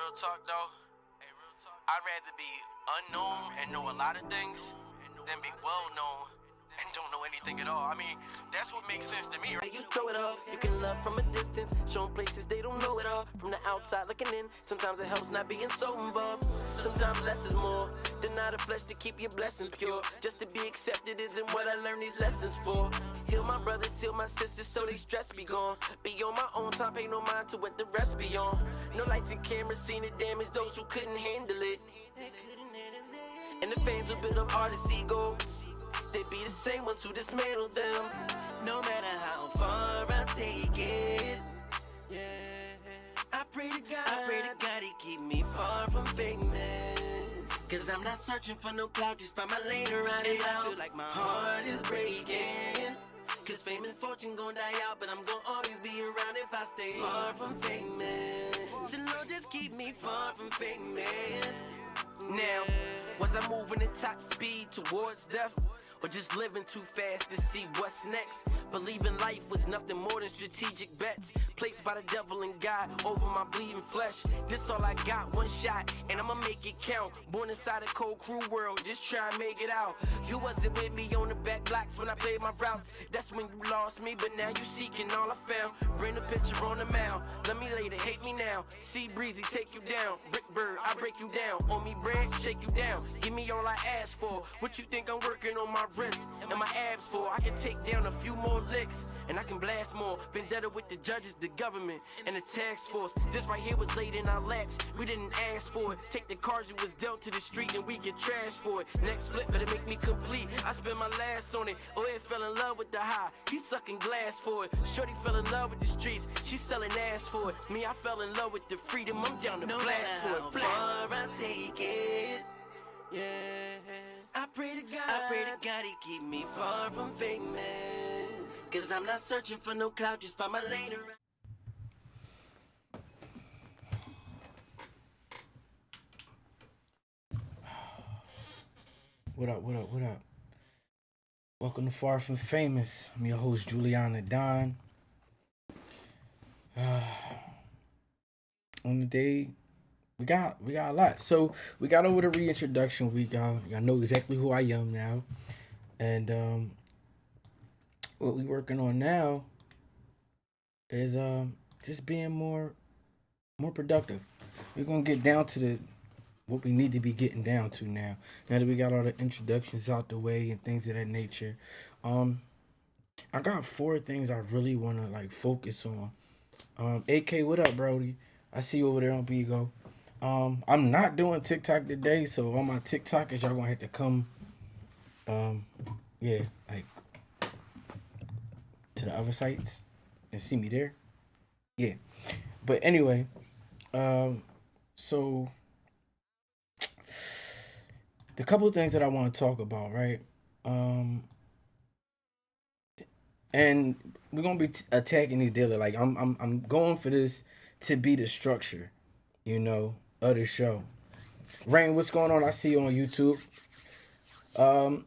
real talk though, I'd rather be unknown and know a lot of things than be well known and don't know anything at all. I mean, that's what makes sense to me, right? You throw it up, you can love from a distance, showing places they don't know it all. From the outside looking in, sometimes it helps not being so involved. Sometimes less is more. Deny the flesh to keep your blessings pure. Just to be accepted isn't what I learned these lessons for. Heal my brothers, heal my sisters, so they stress be gone. Be on my own time, pay no mind to what the rest be on. No lights and cameras, seen it damage those who couldn't handle it. And the fans who build up artists' egos, they be the same ones who dismantle them. No matter how far I take it, yeah. I pray to God he keep me far from fakeness. Cause I'm not searching for no clout, just find my lane to ride it out. I feel like my heart is breaking. Cause fame and fortune gon' die out, but I'm gon' always be around if I stay far from famous. So Lord, just keep me far from famous. Now, was I moving at top speed towards death? Or just living too fast to see what's next? Believing life was nothing more than strategic bets placed by the devil and God over my bleeding flesh. This all I got, one shot, and I'ma make it count. Born inside a cold, cruel world, just try and make it out. You wasn't with me on the back blocks when I played my routes. That's when you lost me, but now you seeking all I found. Bring the picture on the mound, let me later, hate me now. See Breezy take you down, Brick Bird, I break you down. On me bread, shake you down, give me all I ask for. What you think I'm working on my wrist and my abs for? I can take down a few more licks and I can blast more. Vendetta with the judges, the government, and the task force. This right here was laid in our laps, we didn't ask for it. Take the cards you was dealt to the street and we get trashed for it. Next flip better make me complete, I spend my last on it. Oh, it fell in love with the high, he sucking glass for it. Shorty fell in love with the streets, she selling ass for it. Me, I fell in love with the freedom, I'm down to blast for it. No far I take it, yeah. I pray to God he keep me far from famous. Cause I'm not searching for no clout, just find my lane around. What up, what up, what up? Welcome to Far From Famous. I'm your host, Juliana Don. On the day, we got a lot. So we got over the reintroduction. Y'all know exactly who I am now. And what we working on now is just being more productive. We're gonna get down to what we need to be getting down to now. Now that we got all the introductions out the way and things of that nature. I got 4 things I really wanna like focus on. AK, what up, Brody? I see you over there on Bigo. I'm not doing TikTok today, so on my TikTokers, y'all gonna have to come like to the other sites and see me there. Yeah. But anyway, so the couple of things that I want to talk about, right? And we're gonna be attacking these daily. Like I'm going for this to be the structure, of the show. Rain, what's going on? I see you on YouTube. Um,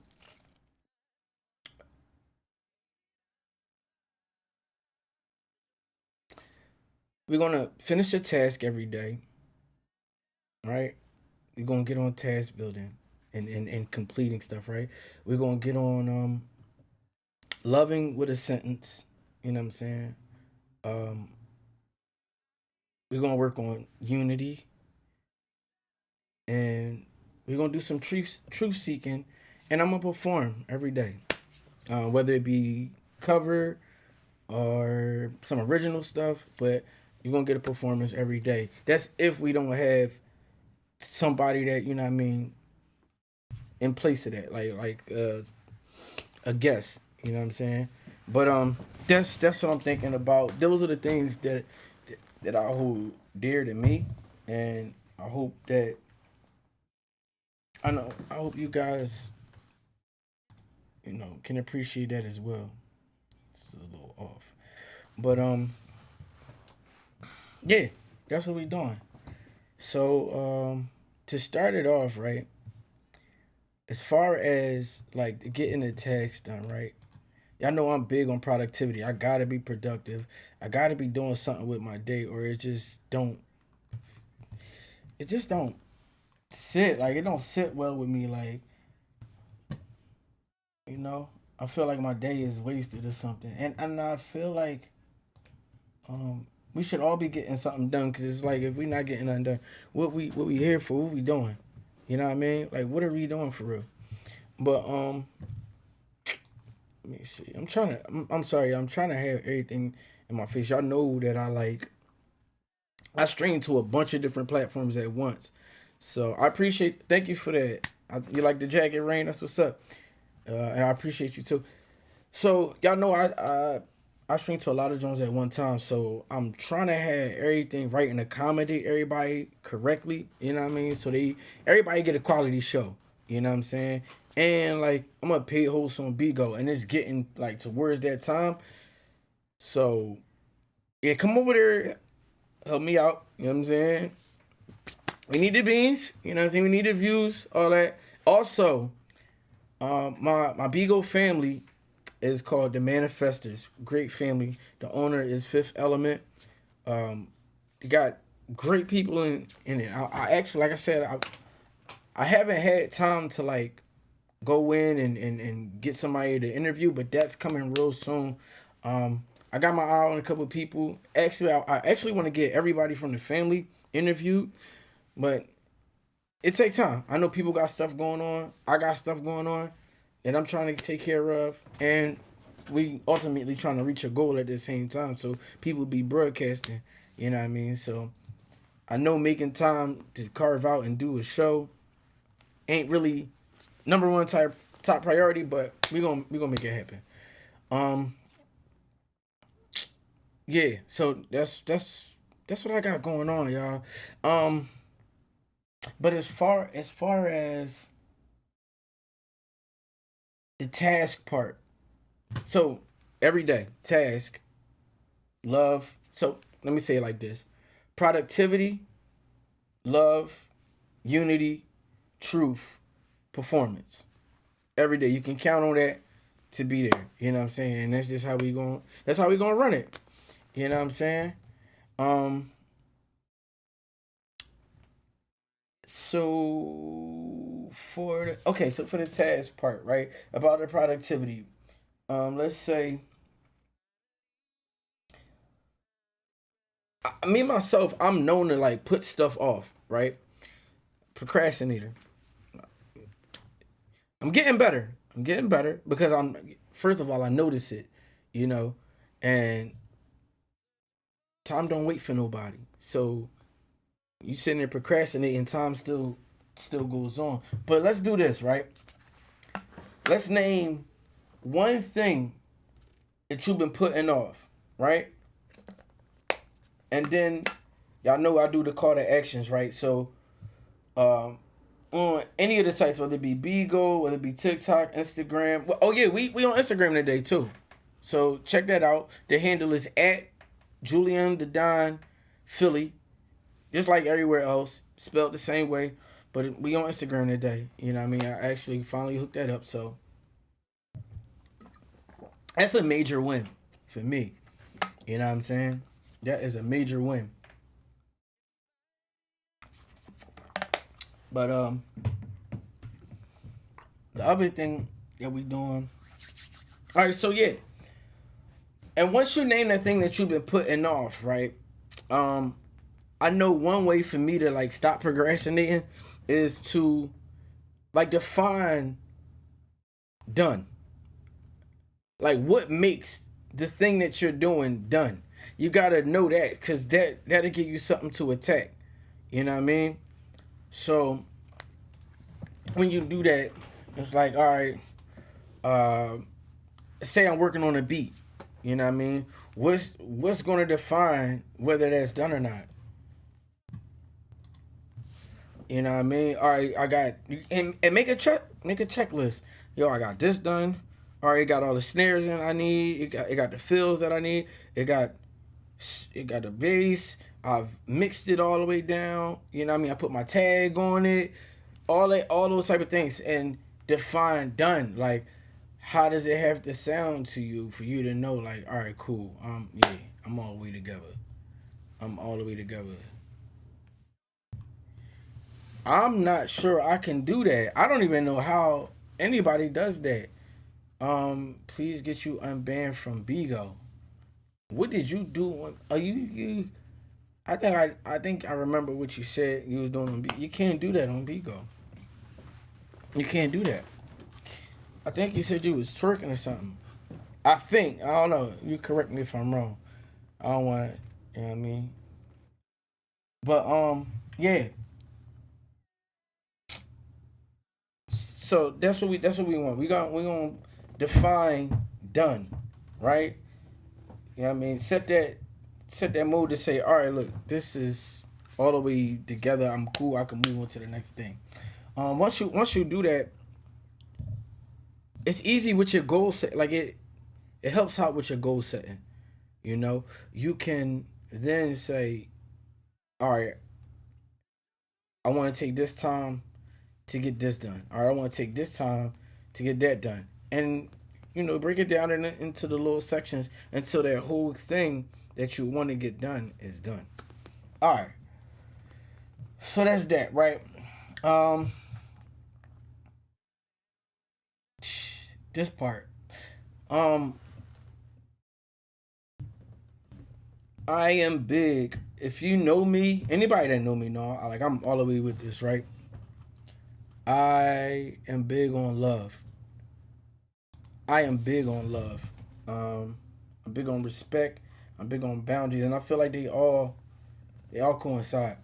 we're gonna finish a task every day, right? We're gonna get on task building and completing stuff, right? We're gonna get on loving with a sentence. You know what I'm saying? Um, we're gonna work on unity, and we're gonna do some truth seeking, and I'm gonna perform every day, whether it be cover or some original stuff. But you're gonna get a performance every day. That's if we don't have somebody that you know what I mean in place of that, like a guest. You know what I'm saying? But that's what I'm thinking about. Those are the things that I hold dear to me, and I hope that I hope you guys can appreciate that as well. It's a little off, but yeah, that's what we doing. So to start it off, right? As far as like getting the task done, right? Y'all know I'm big on productivity. I gotta be productive. I gotta be doing something with my day, or it just don't it just don't sit. Like it don't sit well with me. Like, you know, I feel like my day is wasted or something. And I feel like we should all be getting something done, because it's like if we not getting nothing done, what we here for? What we doing? You know what I mean? Like, what are we doing for real? But let me see. I'm sorry. I'm trying to have everything in my face. Y'all know that I stream to a bunch of different platforms at once. So I appreciate. Thank you for that. You like the jacket, Rain? That's what's up. And I appreciate you too. So y'all know I stream to a lot of drones at one time. So I'm trying to have everything right and accommodate everybody correctly. You know what I mean? So everybody get a quality show. You know what I'm saying? And like I'm a paid host on Bigo, and it's getting like towards that time. So yeah, come over there, help me out. You know what I'm saying? We need the beans. You know what I'm saying? We need the views, all that. Also, my Bigo family is called the Manifestors. Great family. The owner is Fifth Element. You got great people in it. I actually, like I said, I haven't had time to like go in and get somebody to interview, but that's coming real soon. I got my eye on a couple of people. Actually, I actually want to get everybody from the family interviewed, but it takes time. I know people got stuff going on. I got stuff going on, and I'm trying to take care of. And we ultimately trying to reach a goal at the same time. So people be broadcasting. You know what I mean? So I know making time to carve out and do a show ain't really number one top priority, but we gonna make it happen. Um, yeah. So that's what I got going on, y'all. Um, but as far as the task part, so every day task, love. So let me say it like this: productivity, love, unity, truth, performance. Every day you can count on that to be there. You know what I'm saying? And that's just how we going. That's how we gonna run it. You know what I'm saying? Um. So for the task part, right, about the productivity. Let's say me myself, I'm known to like put stuff off, right? Procrastinator. I'm getting better. I'm getting better because I'm first of all I notice it, you know, and time don't wait for nobody. So you sitting there procrastinating, time still goes on. But let's do this, right? Let's name one thing that you've been putting off, right? And then y'all know I do the call to actions, right? So on any of the sites, whether it be Bigo, whether it be TikTok, Instagram. Oh yeah, we on Instagram today too. So check that out. The handle is at Julian the Don Philly, just like everywhere else, spelled the same way. But we on Instagram today. You know what I mean? I actually finally hooked that up. So that's a major win for me. You know what I'm saying? That is a major win. But the other thing that we doing. All right, so yeah. And once you name that thing that you've been putting off, right? Um, I know one way for me to like stop procrastinating is to like define done. Like what makes the thing that you're doing done. You gotta know that because that'll give you something to attack. You know what I mean? So when you do that, it's like, all right, uh, say I'm working on a beat. You know what I mean? What's gonna define whether that's done or not? You know what I mean? All right, I got and make a checklist. Yo, I got this done. All right, it got all the snares in I need. It got the fills that I need. It got the bass. I've mixed it all the way down. You know what I mean? I put my tag on it. All those type of things and define done. Like how does it have to sound to you for you to know like, all right, cool. I'm all the way together. I'm all the way together. I'm not sure I can do that. I don't even know how anybody does that. Please get you unbanned from Bigo. What did you do? Are you? I think I remember what you said you was doing on Bigo. You can't do that on Bigo. You can't do that. I think you said you was twerking or something. I think I don't know. You correct me if I'm wrong. I don't want to. You know what I mean? But yeah. So that's what we want. We gonna define done, right? You know what I mean? Set that mode to say, all right, look, this is all the way together. I'm cool. I can move on to the next thing. Once you do that, it's easy with your goal set. Like it helps out with your goal setting. You know, you can then say, all right, I want to take this time to get this done. All right, I want to take this time to get that done, and break it down into the little sections until that whole thing that you want to get done is done. All right, so that's that, right? Um, this part. Um, I am big. If you know me, anybody that know me know, I'm all the way with this, right? I am big on love. I am big on love. I'm big on respect. I'm big on boundaries, and I feel like they all coincide.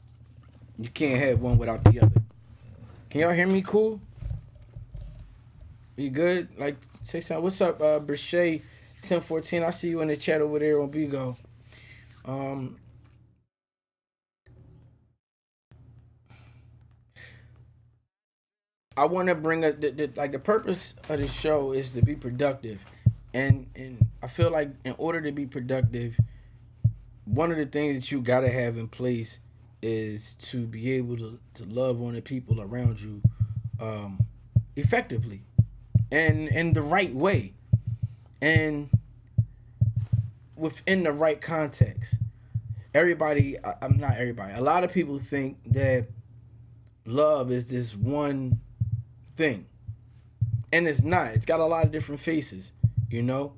You can't have one without the other. Can y'all hear me? Cool. You good? Like, say something. What's up, Brichet 1014? I see you in the chat over there on Bigo. Um, I want to bring the purpose of the show is to be productive, and I feel like in order to be productive, one of the things that you gotta have in place is to be able to love on the people around you, um, effectively and in the right way and within the right context. I'm not everybody. A lot of people think that love is this one thing, and it's not. It's got a lot of different faces, you know.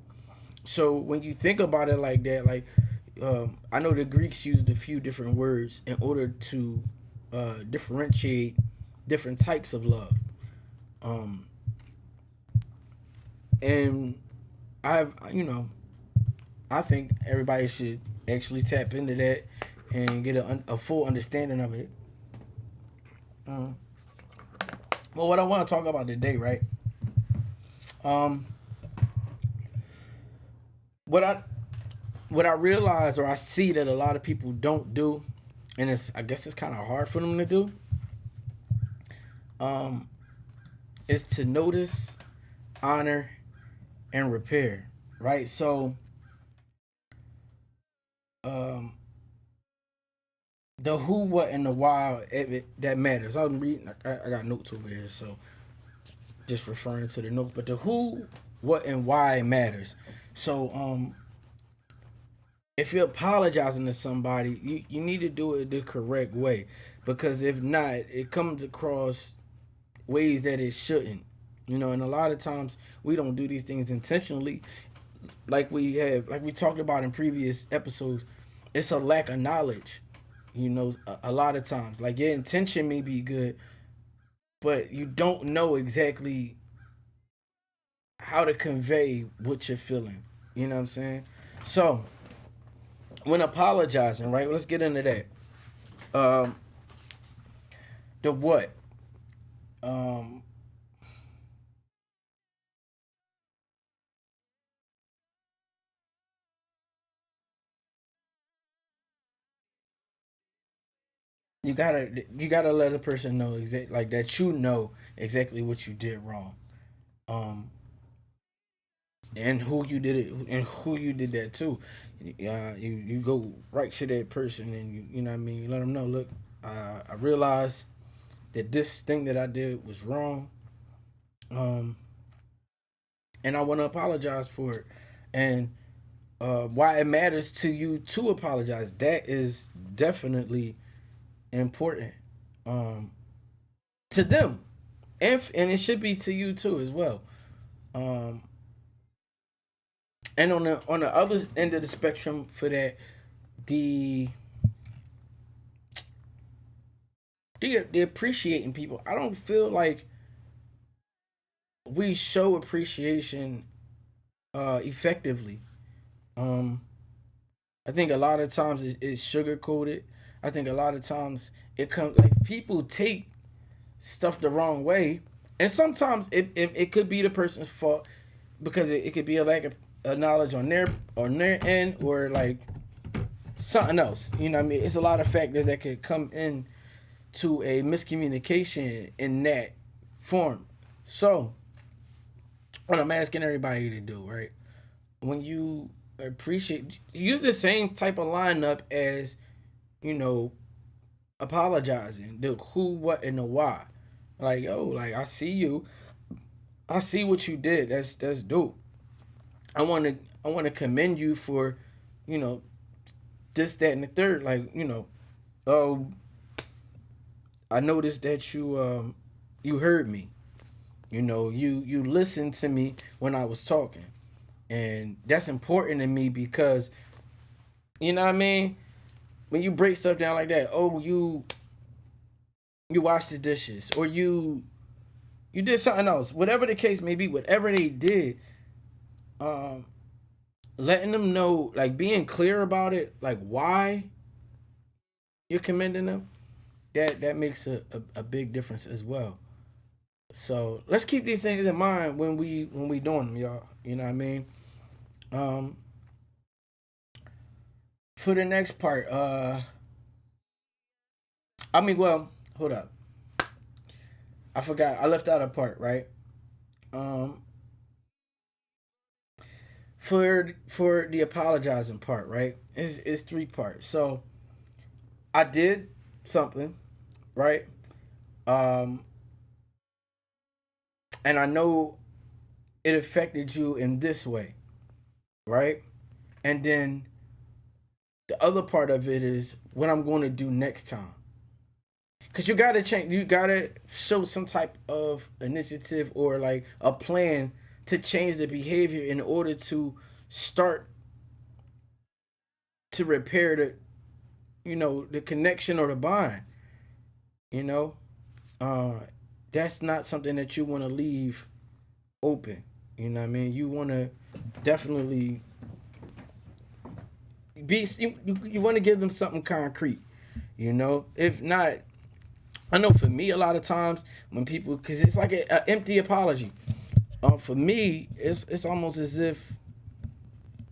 So when you think about it like that, like I know the Greeks used a few different words in order to differentiate different types of love, um, and I think everybody should actually tap into that and get a full understanding of it. Um, well, what I want to talk about today, right? Um, what I what I realize or I see that a lot of people don't do, and I guess it's kind of hard for them to do, um, is to notice, honor, and repair. Right. So, um, the who, what, and the why that matters. I'm reading. I got notes over here, so just referring to the notes. But the who, what, and why matters. So, if you're apologizing to somebody, you need to do it the correct way, because if not, it comes across ways that it shouldn't. And a lot of times we don't do these things intentionally, like we talked about in previous episodes. It's a lack of knowledge. A lot of times, like, your intention may be good, but you don't know exactly how to convey what you're feeling. You know what I'm saying? So when apologizing, right? Let's get into that. Um, the what? Um, you gotta let a person know like that, exactly what you did wrong. Um, and who you did it and who you did that to. You go right to that person, and you know what I mean. You let them know. Look, I realized that this thing that I did was wrong. Um, and I want to apologize for it. And why it matters to you to apologize, that is definitely important. Um, to them, and it should be to you too as well. Um, and on the other end of the spectrum for that, the the appreciating people. I don't feel like we show appreciation effectively. Um, I think a lot of times it's sugar coated. I think a lot of times it comes like people take stuff the wrong way, and sometimes it could be the person's fault because it could be a lack of knowledge on their end or like something else. You know what I mean? It's a lot of factors that could come in to a miscommunication in that form. So, what I'm asking everybody to do, right? When you appreciate, use the same type of lineup as, you know, apologizing. The who, what, and the why. Like, oh, like I see you. I see what you did. That's dope. I want to commend you for, you know, this, that, and the third. Like, you know, oh, I noticed that you heard me. You know, you listened to me when I was talking. And that's important to me because you know what I mean? When you break stuff down like that, oh you washed the dishes or you did something else. Whatever the case may be, whatever they did, um letting them know, like being clear about it, like why you're commending them, that makes a big difference as well. So let's keep these things in mind when we doing them, y'all. You know what I mean? Um, for the next part, I mean, well, hold up, I forgot, I left out a part, right? Um, for the apologizing part, right? It's three parts. So I did something, right? Um, and I know it affected you in this way, right? And then the other part of it is what I'm going to do next time. Cause you gotta change. You gotta show some type of initiative or like a plan to change the behavior in order to start to repair the, you know, the connection or the bond. You know, uh, that's not something that you want to leave open. You know what I mean? You want to definitely you want to give them something concrete. You know, if not, I know for me a lot of times when people, because it's like an empty apology. For me, it's almost as if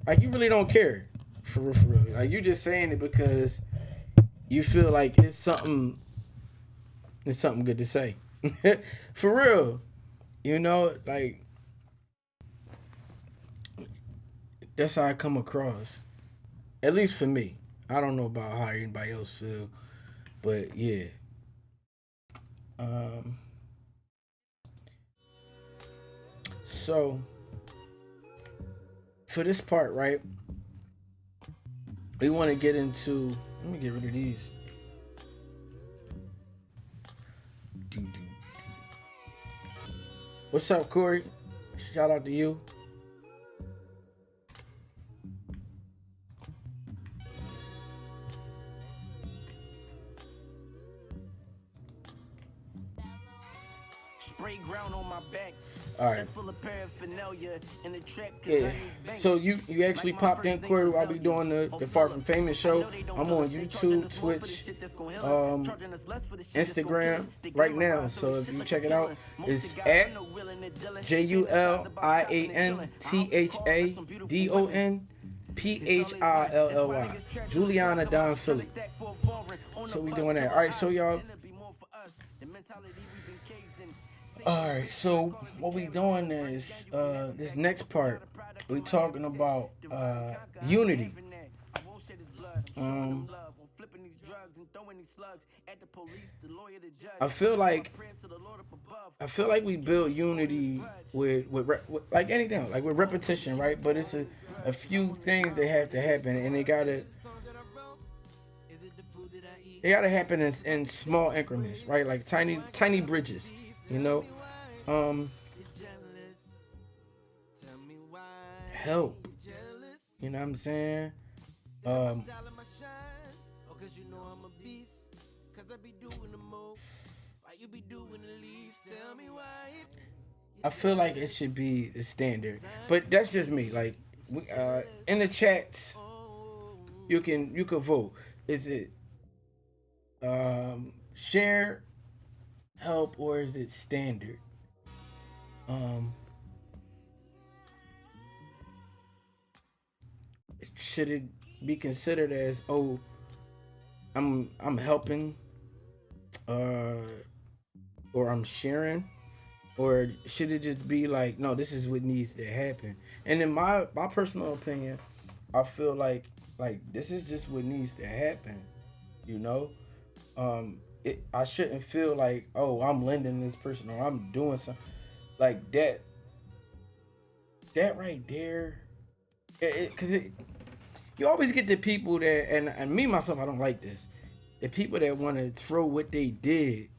like you really don't care, for real, for real. Like you just saying it because you feel like it's something good to say, for real. You know, like that's how I come across. At least for me. I don't know about how anybody else feel, but yeah. Um, so for this part, right? We want to get into. Let me get rid of these. What's up, Corey? Shout out to you. Spray ground on my back. All right. That's full of paraphernalia in the trap. Yeah. So you actually popped in, Corey. I'll be doing the Far From Famous show. I'm on YouTube, Twitch, Instagram right now. So if you check it out, it's at JulianaThadonPhilly. Juliana Don Philly. So we doing that. All right. So y'all. All right, so what we doing is this next part. We talking about unity. Um, I feel like we build unity with like anything, like with repetition, right? But it's a few things that have to happen, and they gotta It gotta happen in small increments, right? Like tiny bridges, you know. Um, help. You know what I'm saying? Um, I feel like it should be the standard, but that's just me. Like, in the chats, you can vote. Is it share, help, or is it standard? Um, should it be considered as, oh, I'm helping, uh, or I'm sharing, or should it just be like, no, this is what needs to happen? And in my personal opinion, I feel like this is just what needs to happen. You know, I shouldn't feel like, oh, I'm lending this person or I'm doing something like that. That right there, because you always get the people that, and me myself, I don't like this. The people that want to throw what they did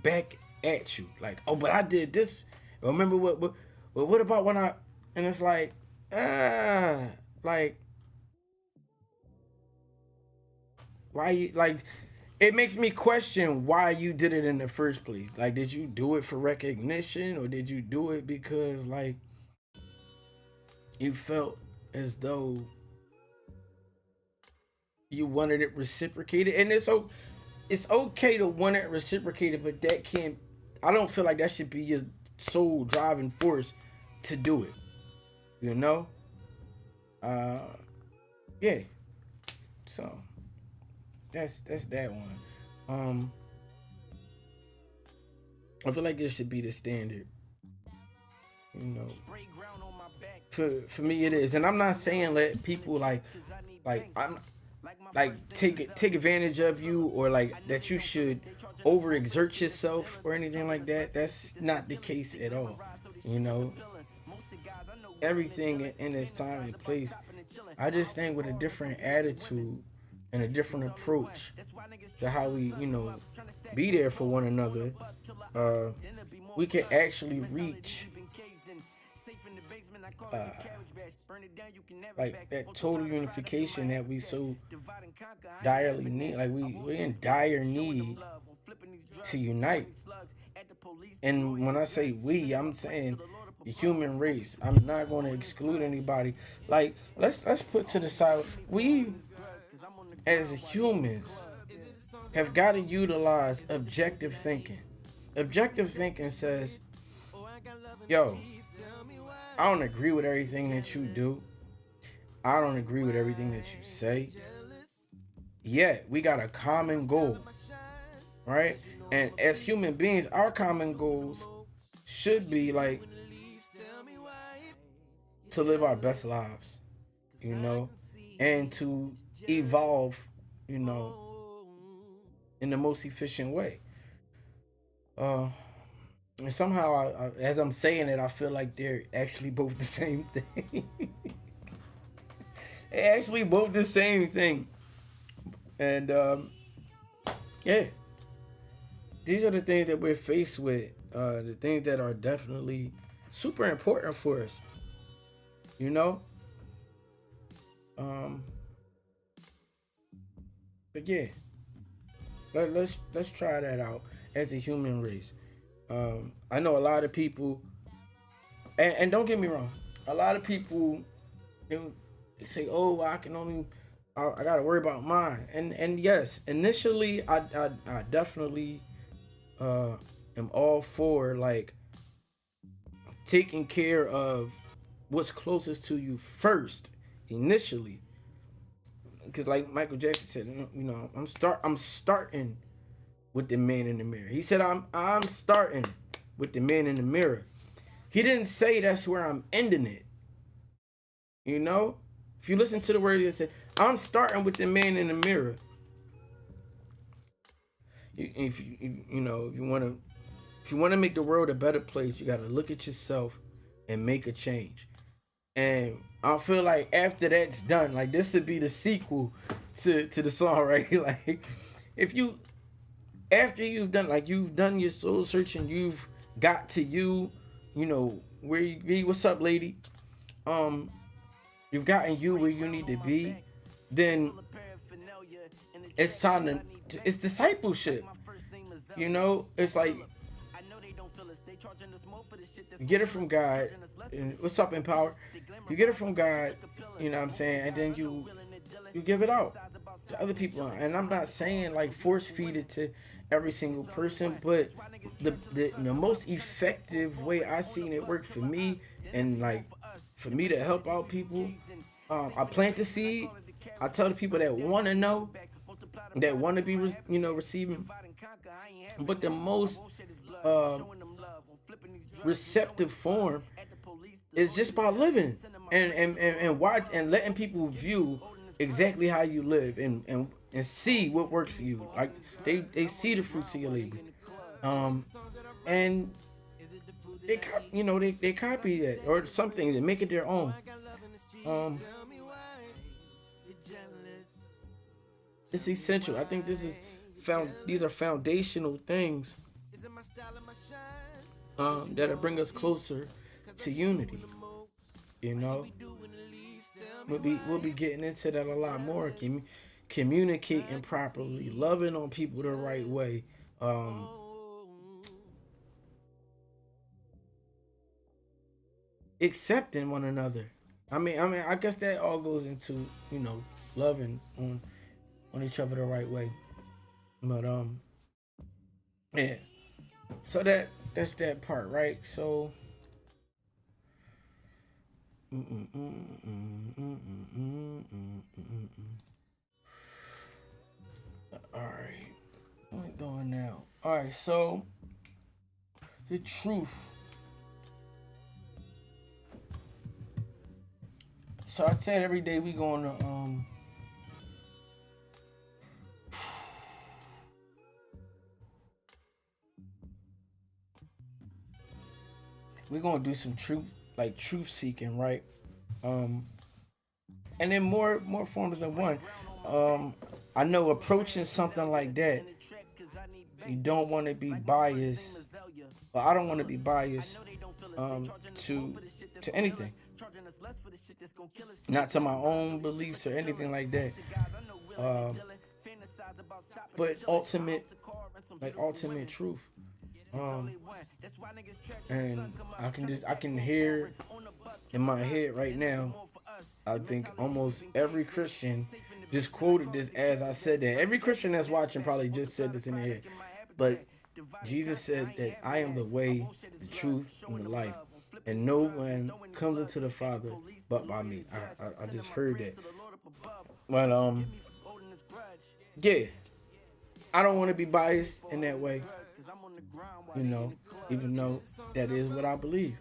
back at you, like, oh, but I did this. Remember what about when I? And it's like, ah, like, why you like? It makes me question why you did it in the first place. Like, did you do it for recognition, or did you do it because like you felt as though you wanted it reciprocated? And it's okay to want it reciprocated, but that can't. I don't feel like that should be your sole driving force to do it. You know? Uh, yeah. So that's that one. Um, I feel like this should be the standard. You know, for me it is, and I'm not saying let people I'm like take advantage of you, or like that you should overexert yourself or anything like that. That's not the case at all. You know, everything in its time and place. I just think with a different attitude and a different approach to how we, be there for one another, uh, we can actually reach uh, like that total unification that we so direly need. Like we're in dire need to unite. And when I say we, I'm saying the human race. I'm not going to exclude anybody. Like let's put to the side, we as humans have got to utilize objective thinking. Objective thinking says, yo, I don't agree with everything that you do. I don't agree with everything that you say. Yet we got a common goal, right? And as human beings, our common goals should be like to live our best lives, and to evolve, you know, in the most efficient way. Uh, and somehow, as I'm saying it, I feel like they're actually both the same thing. They're actually both the same thing. And yeah, these are the things that we're faced with. The things that are definitely super important for us. You know. Um, but yeah, let's try that out as a human race. I know a lot of people, and don't get me wrong, a lot of people they say, "Oh, I can only, I gotta worry about mine." And yes, initially, I definitely am all for like taking care of what's closest to you first, initially, because like Michael Jackson said, I'm starting with the man in the mirror. He said, I'm starting with the man in the mirror. He didn't say that's where I'm ending it. You know, if you listen to the word, he said, I'm starting with the man in the mirror. If you want to make the world a better place, you got to look at yourself and make a change. And I feel like after that's done, like this would be the sequel to the song, right? Like, if you after you've done your soul searching, you've got to you, you know where you be. What's up, lady? Um, you've gotten you where you need to be. Then it's time to it's discipleship. It's like you get it from God. And what's up, Empower? You get it from God, you know what I'm saying, and then you give it out to other people. And I'm not saying like force feed it to every single person, but the most effective way I seen it work for me, and like for me to help out people, I plant the seed. I tell the people that want to know, that want to be receiving, but the most uh, receptive form is just by living and watch and letting people view exactly how you live, and see what works for you. Like they see the fruits of your labor, and they copy that or something, they make it their own. um it's essential. I think these are foundational things that'll bring us closer to unity. You know, we'll be getting into that a lot more. Communicating properly, loving on people the right way, accepting one another. I guess that all goes into loving on each other the right way. But yeah. So that's that part, right? So all right, what we doing now? All right, so the truth. So I said every day we going to we're gonna do some truth seeking, right? Um, and then more forms than one. I know approaching something like that, you don't want to be biased. Well, I don't want to be biased to anything, not to my own beliefs or anything like that. Um, but ultimate truth. Um, and I can hear in my head right now. I think almost every Christian just quoted this as I said that. Every Christian that's watching probably just said this in their head. But Jesus said that I am the way, the truth, and the life, and no one comes into the Father but by me. I just heard that. But yeah, I don't want to be biased in that way, even though that is what I believe.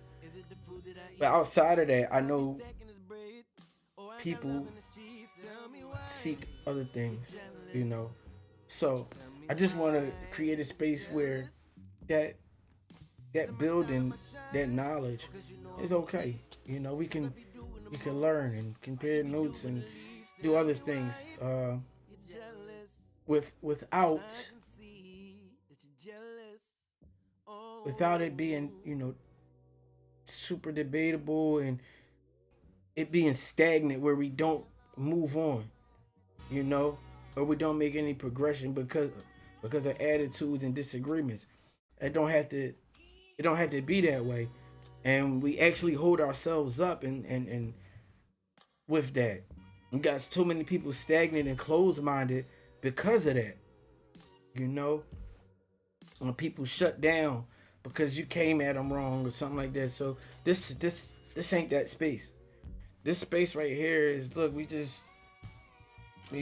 But outside of that, I know people seek other things. So I just want to create a space where that building, that knowledge is okay. We can learn and compare notes and do other things without it being super debatable and it being stagnant where we don't move on, or we don't make any progression because of attitudes and disagreements. It don't have to be that way, and we actually hold ourselves up and with that. We got too many people stagnant and closed-minded because of that. When people shut down because you came at them wrong or something like that. So this ain't that space. This space right here is, look, we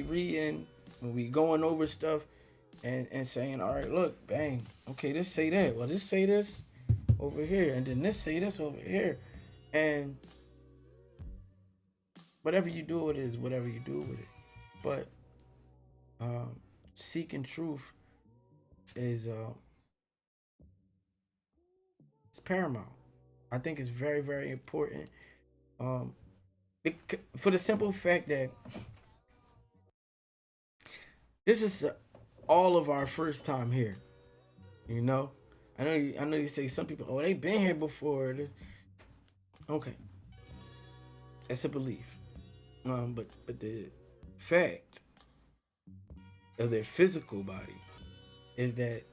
reading, we going over stuff and saying, all right, look, bang, okay, this say that. Well, this say this over here, and then this say this over here, and whatever you do with it is whatever you do with it. But seeking truth is it's paramount. I think it's very, very important. For the simple fact that this is all of our first time here. You know, I know you say some people, oh, they been here before. Okay, that's a belief. But the fact of their physical body is that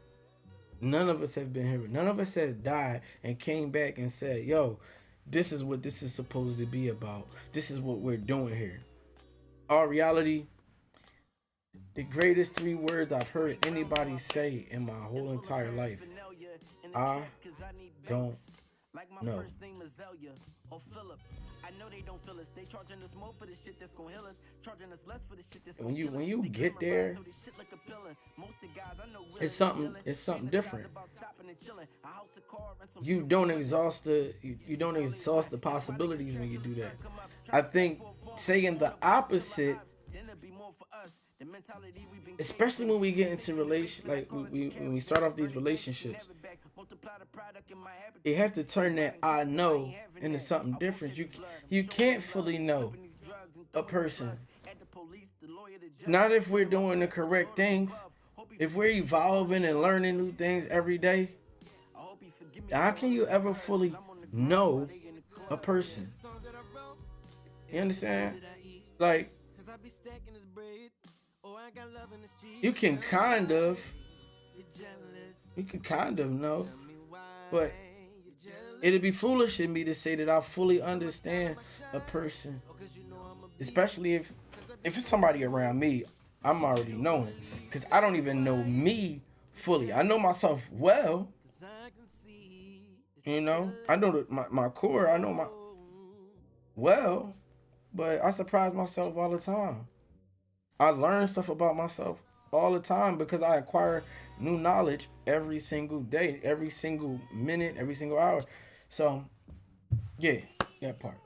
none of us have been here. None of us has died and came back and said, yo, this is what this is supposed to be about. This is what we're doing here. Our reality, the greatest 3 words I've heard anybody say in my whole entire life. I don't know. When you get there, it's something different. You don't exhaust the possibilities when you do that. I think saying the opposite, especially when we get into when we start off these relationships, you have to turn that I know into something different. You can't fully know a person. Not if we're doing the correct things. If we're evolving and learning new things every day, how can you ever fully know a person? You understand? Like, you can kind of know, but it'd be foolish in me to say that I fully understand a person, especially if it's somebody around me. I'm already knowing, because I don't even know me fully. I know myself well. You know, I know my core. I know my well, but I surprise myself all the time. I learn stuff about myself all the time because I acquire new knowledge every single day, every single minute, every single hour. So, yeah, that part.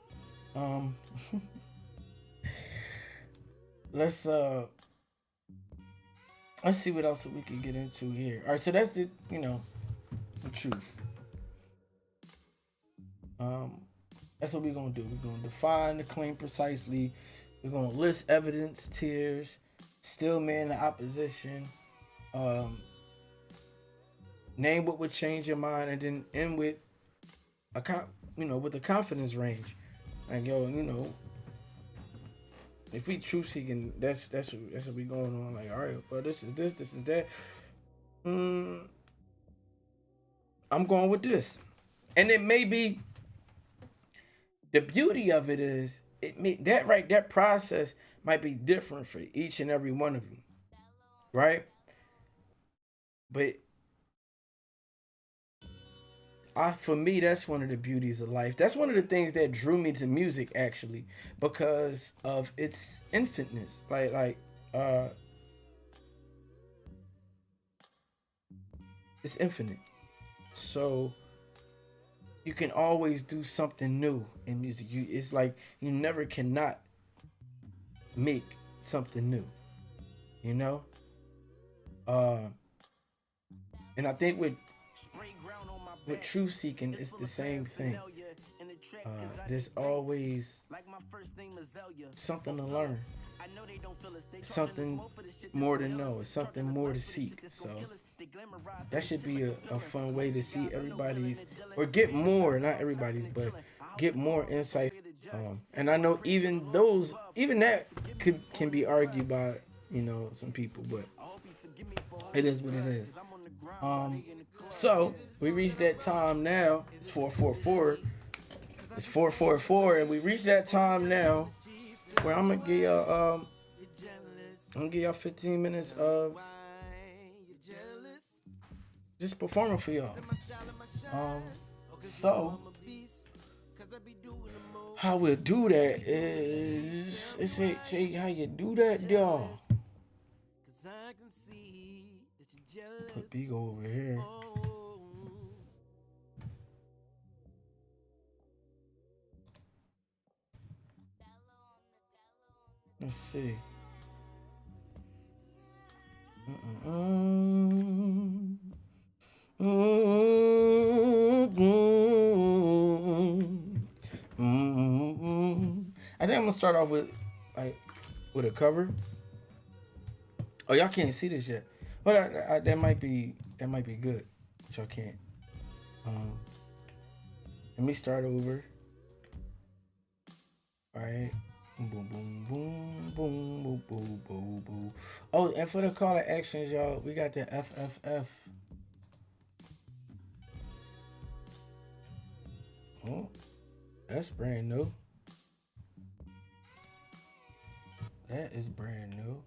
Let's see what else we can get into here. All right, so that's the truth. That's what we're gonna do. We're gonna define the claim precisely. We're gonna list evidence, tiers, still man the opposition, name what would change your mind, and then end with with a confidence range. Like, if we truth seeking, that's what we going on. Like, all right, well, this is that. I'm going with this, and it may be. The beauty of it is that process might be different for each and every one of you, right? But for me, that's one of the beauties of life. That's one of the things that drew me to music, actually, because of its infiniteness. It's infinite. So you can always do something new in music. It's like you never cannot make something new. And I think with truth seeking, it's the same thing. There's always something to learn, something more to know, something more to seek. So that should be a fun way to see everybody's, or get more, not everybody's, but get more insight. And I know even that can be argued by some people, but it is what it is. So we reached that time now. It's 444. It's 444, and we reached that time now where I'm gonna give y'all 15 minutes of just performing for y'all. So how we'll do that is, let's say how you do that, y'all. Put Bigo over here. Let's see. I think I'm gonna start off with a cover. Oh, y'all can't see this yet. But that might be good. But y'all can't. Um, Let me start over. All right. Boom, boom, boom, boom, boom, boom, boom, boom. Oh, and for the call to actions, y'all, we got the FFF. Oh, that's brand new. That is brand new.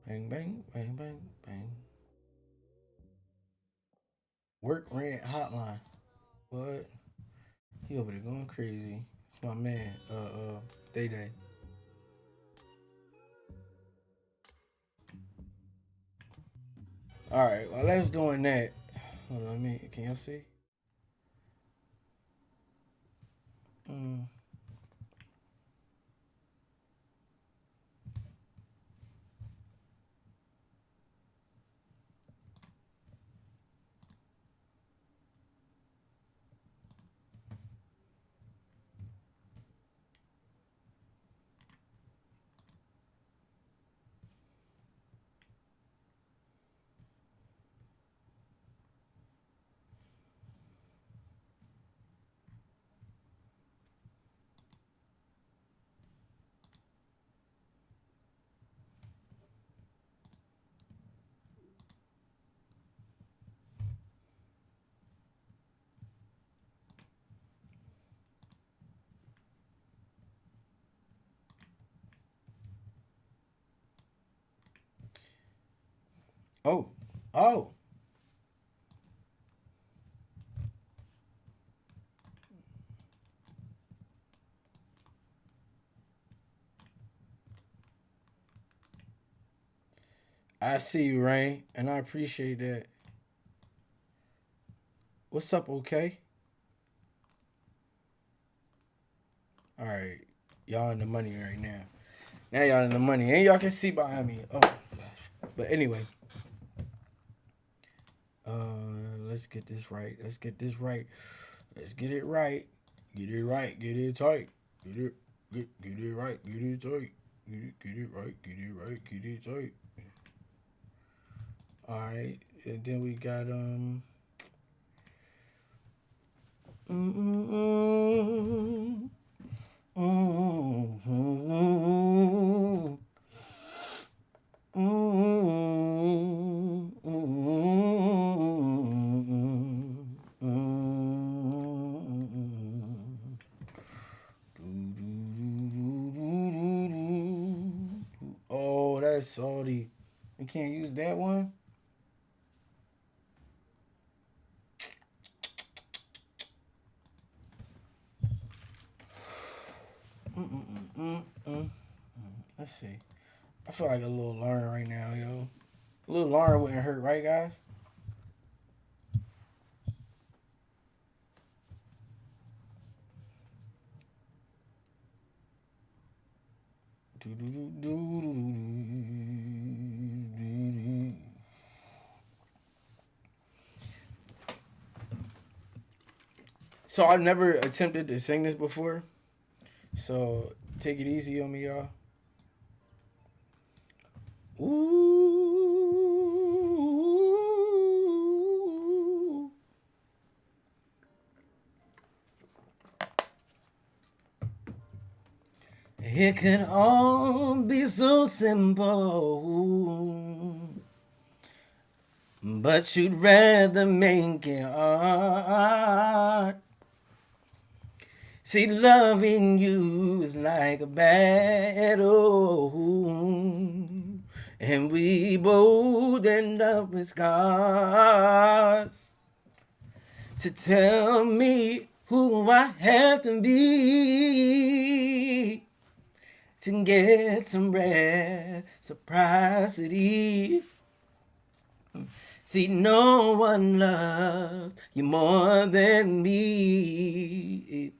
Bang, bang, bang, bang, bang. Work rent hotline. What? He over there going crazy. It's my man, Day Day. All right, while that's doing that, hold on, can y'all see? Mm. Oh, oh. I see you, Rain, and I appreciate that. What's up, okay? All right, y'all in the money right now. Now y'all in the money, and y'all can see behind me. Oh gosh. But anyway, let's get this right. Let's get this right. Let's get it right. Get it right. Get it tight. Get it right. Get it tight. Get it right. Get it right. Get it tight. All right, and then we got Mm-mm-mm. Mm-mm-mm. Oh, that's salty. You can't use that one? Mm-mm-mm-mm. Let's see. I feel like a little Lauren right now, yo. A little Lauren wouldn't hurt, right, guys? So I've never attempted to sing this before. So take it easy on me, y'all. Ooh. It could all be so simple, but you'd rather make it hard. See, loving you is like a battle, and we both end up with scars. So tell me who I have to be to get some reciprocity. See, no one loves you more than me,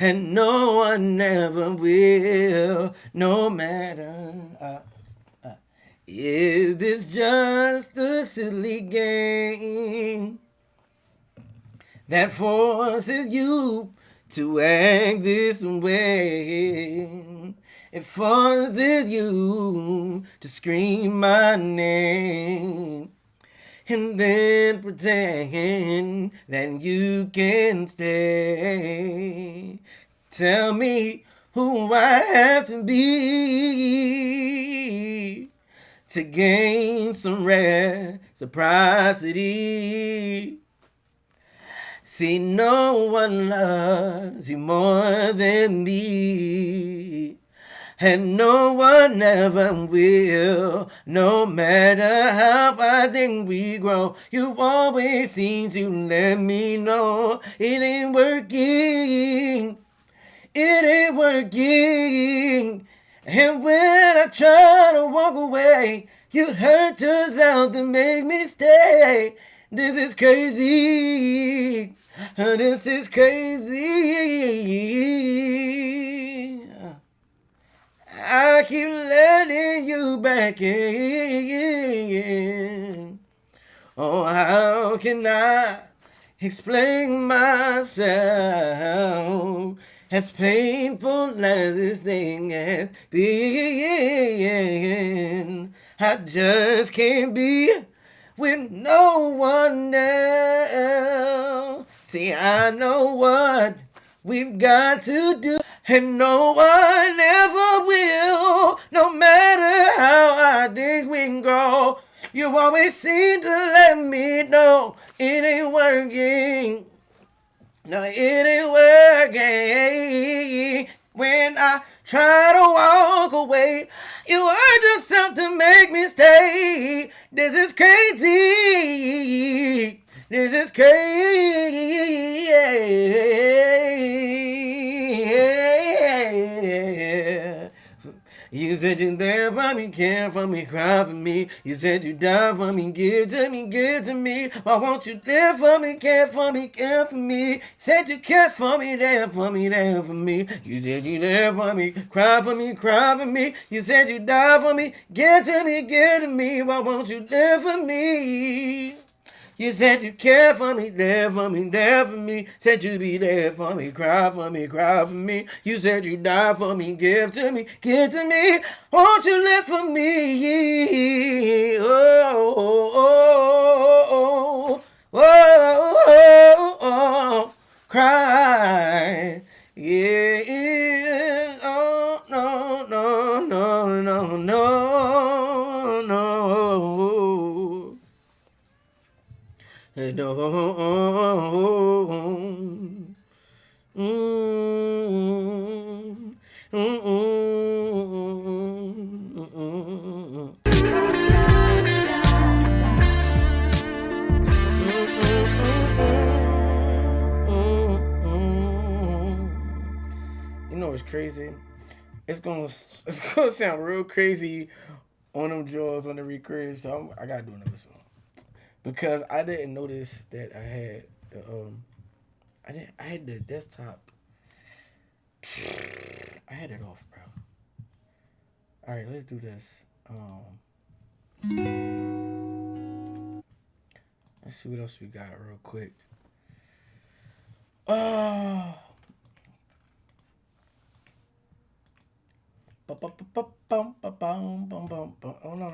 and no one ever will, no matter. Is this just a silly game that forces you to act this way. It forces you to scream my name and then pretend that you can stay. Tell me who I have to be to gain some reciprocity. See, no one loves you more than me, and no one ever will, no matter how I think we grow. You always seem to let me know it ain't working, it ain't working. And when I try to walk away, you hurt yourself to make me stay. This is crazy. This is crazy. I keep letting you back in. Oh, how can I explain myself? As painful as this thing has been, I just can't be with no one else. See, I know what we've got to do, and no one ever will, no matter how I think we can grow. You always seem to let me know it ain't working. No, it ain't working. When I try to walk away, you hurt yourself to make me stay. This is crazy. This is crazy. You said you're there for me, care for me, cry for me. You said you die for me, give to me, give to me. Why won't you live for me, care for me, care for me? Said you care for me, there for me, there for me. You said you there for me, cry for me, cry for me. You said you die for me, give to me, give to me. Why won't you live for me? You said you care for me, there for me, there for me. Said you'd be there for me, cry for me, cry for me. You said you die for me, give to me, give to me. Won't you live for me? Oh, oh, oh, oh, oh, oh, cry. Yeah, oh, no, no, no, no, no, no. No. You know what's crazy? It's gonna sound real crazy on them jaws on the recording, so I gotta do another song. Because I didn't notice that I had the I had the desktop. I had it off, bro. All right, let's do this. Let's see what else we got real quick. Oh. Oh no.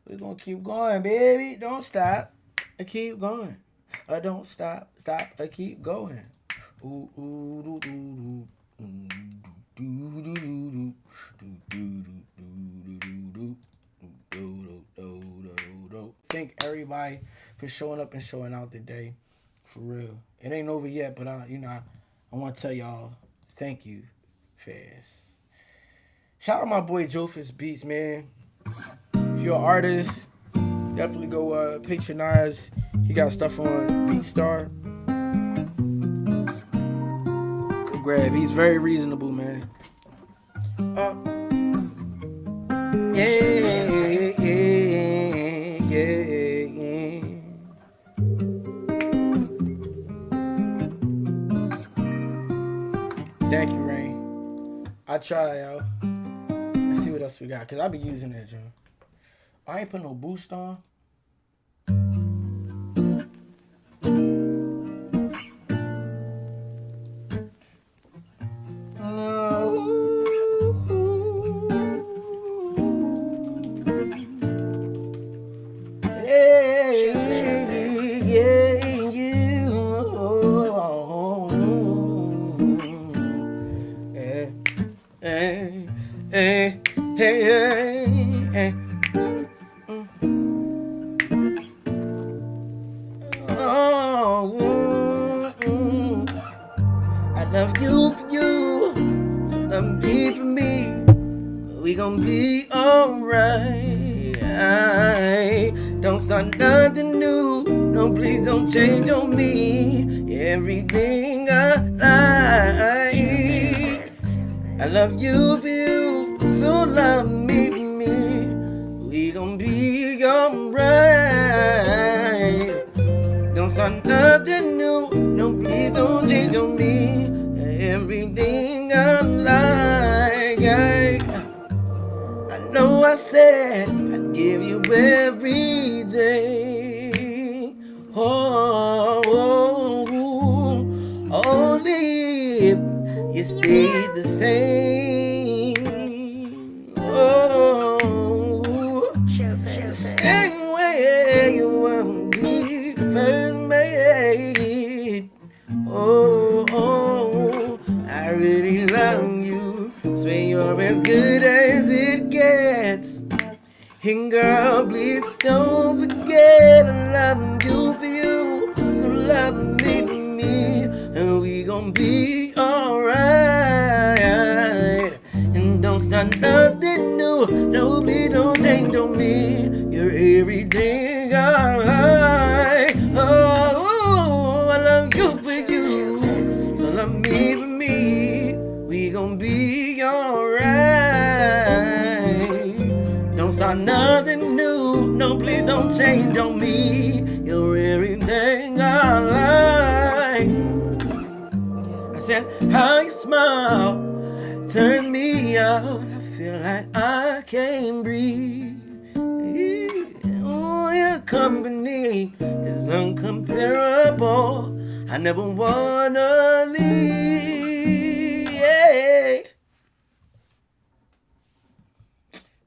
We're gonna keep going, baby. Don't stop. I keep going. Don't stop. I keep going. Thank everybody for showing up and showing out today. For real. It ain't over yet, but I want to tell y'all thank you. Fast. Shout out my boy Jofus Beats, man. If you're an artist, definitely go patronize. He got stuff on BeatStar. Go grab. He's very reasonable, man. Yeah. Thank you, Rain. I try, yo. Let's see what else we got. Because I be using that, John. I ain't put no boost on. yeah, you. Yeah, hey, hey, hey, hey. Oh, I love you for you, so love me for me. We gon' be alright. Don't start nothing new. No, please don't change on me. Everything I like. I love you for you, so love me for me. We gon' be alright. Don't start nothing new. No, please don't change on me. Everything I like. I know I said I'd give you everything. Only if you stay the same. The same way you were when we first made. I really love you. Swear you're as good as it gets. And girl, please don't forget I love you for you. So love me for me, and we gon' be alright. And don't start nothing new. No, please don't change on me. You're everything I like. Oh, I love you for you. So love me for me. We gon' be alright. Don't start nothing new. No, please don't change on me. You're everything I like. I said, how you smile turn me out. I feel like I can't breathe. Oh, your company is uncomparable. I never wanna leave. Yeah.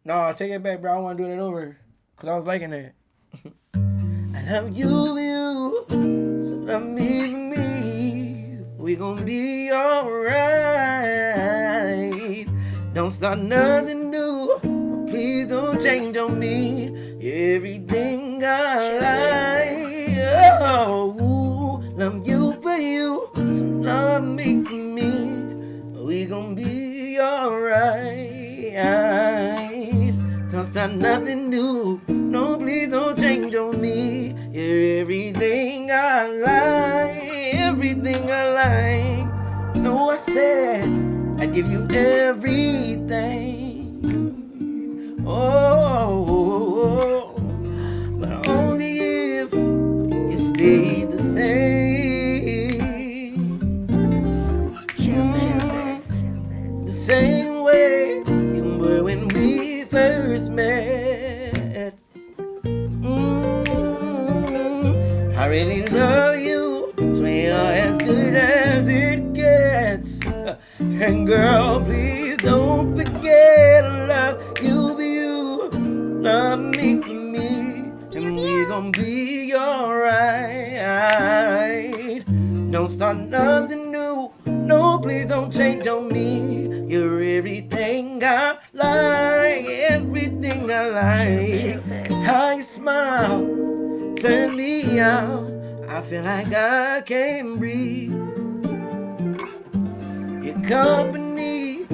No, take it back, bro. I want to do it over. Because I was liking it. I love you, so love me for me. We gon' be alright. Don't start nothing new. Please don't change on me. Everything I like. Oh, love you for you, so love me for me. We gon' be alright. Don't start nothing new. No, please don't change on me. You're everything I like. Everything I like. No, I said I'd give you everything. Oh, but only if you stay the same. The same way you were when we first met. I really love you. Swear you're as good as it gets. And girl, please don't forget I love you for you. Love me for me. And we gon' be alright. Don't start nothing new. No, please don't change on me. You're everything I like. Everything I like. How you smile turn me out. I feel like I can't breathe. Your company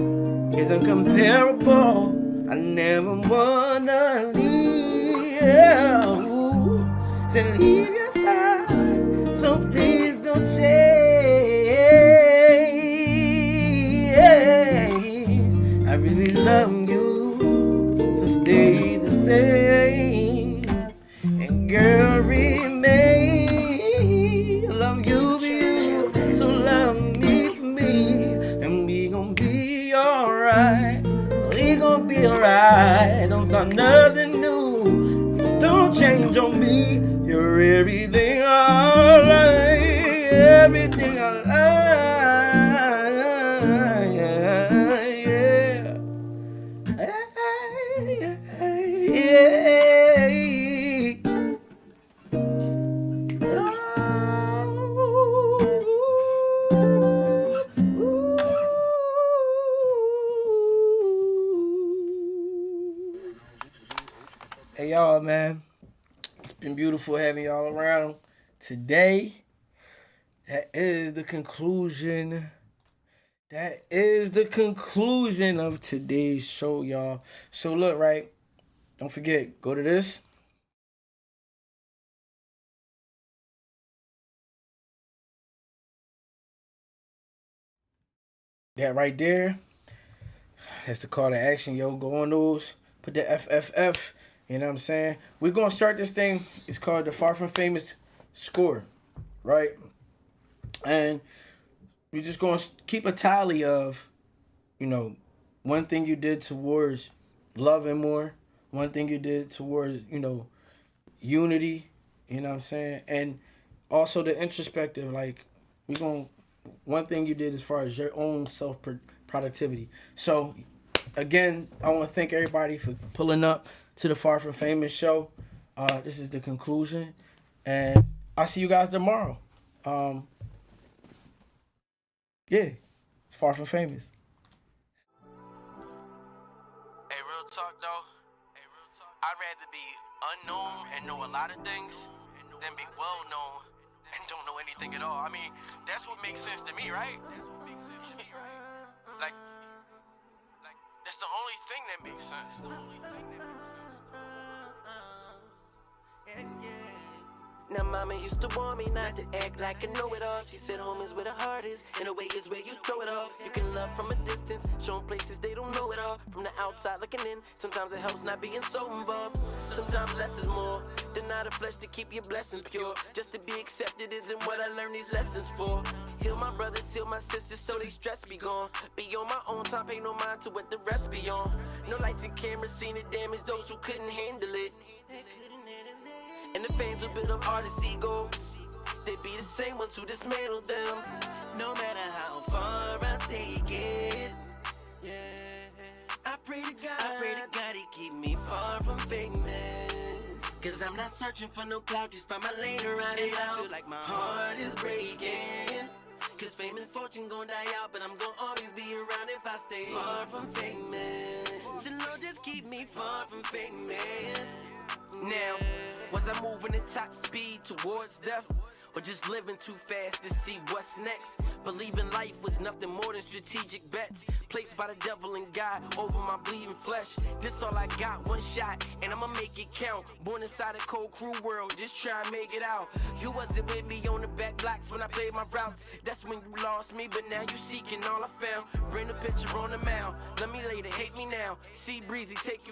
is uncomparable. I never wanna leave. So leave your side. So please don't change. I really love you. So stay the same. And girl, remain. Love you for you. So love me for me. And we gon' be alright. We gon' be alright. Don't start nothing new. Don't change on me. You're everything I like. Everything I like. Yeah. beautiful having y'all around today. That is the conclusion. That is the conclusion of today's show, y'all. So look, right? Don't forget, go to this. That right there. That's the call to action, yo. Go on those. Put the FFF. You know what I'm saying? We're gonna start this thing. It's called the Far From Famous Score, right? And we're just gonna keep a tally of, one thing you did towards loving more, one thing you did towards, unity. You know what I'm saying? And also the introspective, like we're gonna one thing you did as far as your own self productivity. So again, I want to thank everybody for pulling up to the Far From Famous show. This is the conclusion, and I'll see you guys tomorrow. Yeah, it's Far From Famous. Hey, real talk though. I'd rather be unknown and know a lot of things than be well known and don't know anything at all. I mean, that's what makes sense to me, right? Like that's the only thing that makes sense. Now mama used to warn me not to act like I know it all. She said home is where the heart is, and the way is where you throw it all. You can love from a distance, show 'em places they don't know it all. From the outside looking in, sometimes it helps not being so involved. Sometimes less is more, deny the flesh to keep your blessings pure. Just to be accepted isn't what I learned these lessons for. Heal my brothers, heal my sisters so they stress be gone. Be on my own time, pay no mind to what the rest be on. No lights and cameras seen it damage those who couldn't handle it. And the fans who build up artists' egos, they be the same ones who dismantle them. No matter how far I take it, I pray to God he keep me far from famous. Cause I'm not searching for no clout, just find my lane around it out. I feel like my heart is breaking, cause fame and fortune gon' die out, but I'm gon' always be around if I stay far from famous. So Lord, just keep me far from famous. Now, was I moving at top speed towards death? Or just living too fast to see what's next? Believing life was nothing more than strategic bets placed by the devil and God over my bleeding flesh. This all I got, one shot, and I'ma make it count. Born inside a cold, cruel world, just try and make it out. You wasn't with me on the back blocks when I played my routes. That's when you lost me, but now you seeking all I found. Bring the picture on the mound, let me later, hate me now. See Breezy, take you